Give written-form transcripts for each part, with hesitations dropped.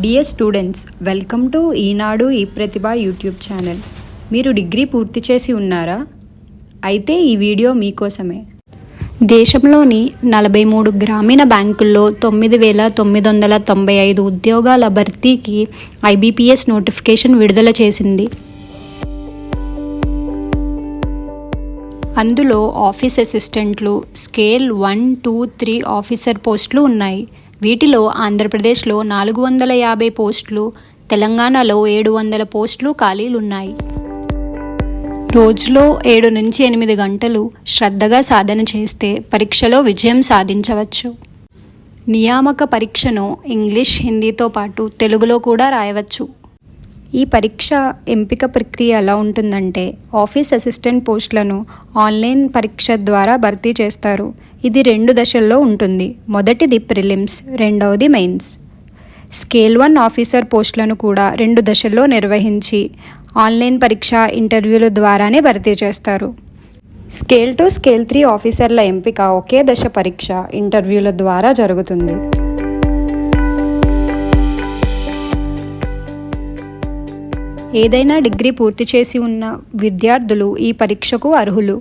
Dear students, welcome to ఈనాడు ఈ ప్రతిభ YouTube channel. మీరు degree పూర్తి చేసి ఉన్నారా? అయితే ఈ వీడియో మీకోసమే. దేశంలోని 43 గ్రామీణ బ్యాంకుల్లో 9,995 ఉద్యోగాల భర్తీకి IBPS నోటిఫికేషన్ విడుదల చేసింది. అందులో ఆఫీస్ అసిస్టెంట్లు, స్కేల్ 1, 2, 3 ఆఫీసర్ పోస్టులు ఉన్నాయి. వీటిలో ఆంధ్రప్రదేశ్లో 450 పోస్టులు, తెలంగాణలో 700 పోస్టులు ఖాళీలున్నాయి. రోజులో 7 నుంచి 8 గంటలు శ్రద్ధగా సాధన చేస్తే పరీక్షలో విజయం సాధించవచ్చు. నియామక పరీక్షను ఇంగ్లీష్, హిందీతో పాటు తెలుగులో కూడా రాయవచ్చు. ఈ పరీక్ష ఎంపిక ప్రక్రియ ఎలా ఉంటుందంటే, ఆఫీస్ అసిస్టెంట్ పోస్టులను ఆన్లైన్ పరీక్ష ద్వారా భర్తీ చేస్తారు. ఇది 2 దశల్లో ఉంటుంది. మొదటిది ప్రిలిమ్స్, రెండవది మెయిన్స్. స్కేల్ 1 ఆఫీసర్ పోస్టులను కూడా 2 దశల్లో నిర్వహించి ఆన్లైన్ పరీక్ష, ఇంటర్వ్యూల ద్వారానే భర్తీ చేస్తారు. స్కేల్ 2, స్కేల్ 3 ఆఫీసర్ల ఎంపిక ఒకే దశ పరీక్ష, ఇంటర్వ్యూల ద్వారా జరుగుతుంది. ఏదైనా డిగ్రీ పూర్తి చేసి ఉన్న విద్యార్థులు ఈ పరీక్షకు అర్హులు.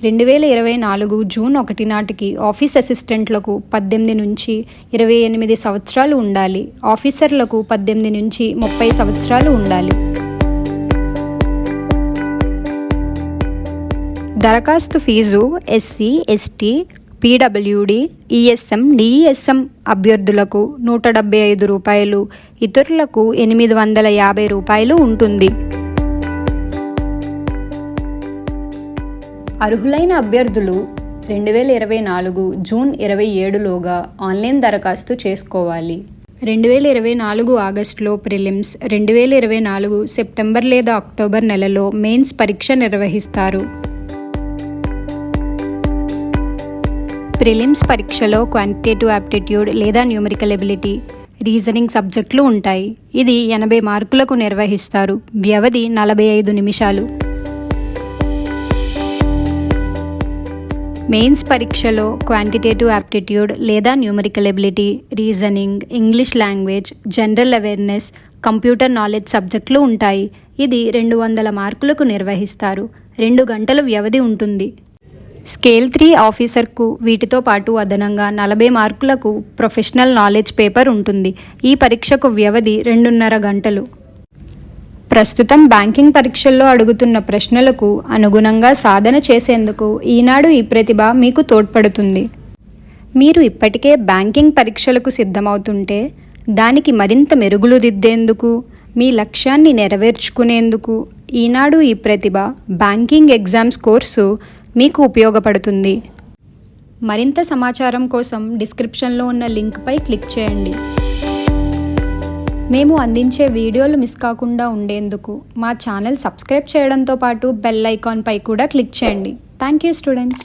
2024 జూన్ 1 నాటికి ఆఫీస్ అసిస్టెంట్లకు 18 నుంచి 28 సంవత్సరాలు ఉండాలి. ఆఫీసర్లకు 18 నుంచి 30 సంవత్సరాలు ఉండాలి. దరఖాస్తు fee SC, ST, PWD, ESM, DESM అభ్యర్థులకు ₹175, ఇతరులకు ₹850 ఉంటుంది. అర్హులైన అభ్యర్థులు 2024 జూన్ 27లోగా ఆన్లైన్ దరఖాస్తు చేసుకోవాలి. 2024 ఆగస్టులో ప్రిలిమ్స్, 2024 సెప్టెంబర్ లేదా అక్టోబర్ నెలలో మెయిన్స్ పరీక్ష నిర్వహిస్తారు. ప్రిలిమ్స్ పరీక్షలో క్వాంటిటేటివ్ యాప్టిట్యూడ్ లేదా న్యూమరికల్ ఎబిలిటీ, రీజనింగ్ సబ్జెక్టులు ఉంటాయి. ఇది 80 మార్కులకు నిర్వహిస్తారు. వ్యవధి 45 నిమిషాలు. మెయిన్స్ పరీక్షలో క్వాంటిటేటివ్ యాప్టిట్యూడ్ లేదా numerical ability, reasoning, English language, general awareness, computer knowledge సబ్జెక్టులు ఉంటాయి. ఇది 200 మార్కులకు నిర్వహిస్తారు. 2 గంటల వ్యవధి ఉంటుంది. స్కేల్ 3 ఆఫీసర్కు వీటితో పాటు అదనంగా 40 మార్కులకు ప్రొఫెషనల్ నాలెడ్జ్ పేపర్ ఉంటుంది. ఈ పరీక్షకు వ్యవధి 2.5 గంటలు. ప్రస్తుతం బ్యాంకింగ్ పరీక్షల్లో అడుగుతున్న ప్రశ్నలకు అనుగుణంగా సాధన చేసేందుకు ఈనాడు ఈ ప్రతిభ మీకు తోడ్పడుతుంది. మీరు ఇప్పటికే బ్యాంకింగ్ పరీక్షలకు సిద్ధమవుతుంటే, దానికి మరింత మెరుగులు దిద్దేందుకు, మీ లక్ష్యాన్ని నెరవేర్చుకునేందుకు ఈనాడు ఈ ప్రతిభ బ్యాంకింగ్ ఎగ్జామ్స్ కోర్సు మీకు ఉపయోగపడుతుంది. మరింత సమాచారం కోసం డిస్క్రిప్షన్లో ఉన్న లింక్పై క్లిక్ చేయండి. మేము అందించే వీడియోలు మిస్ కాకుండా ఉండేందుకు మా ఛానల్ సబ్స్క్రైబ్ చేయడంతో పాటు బెల్ ఐకాన్పై కూడా క్లిక్ చేయండి. Thank you students.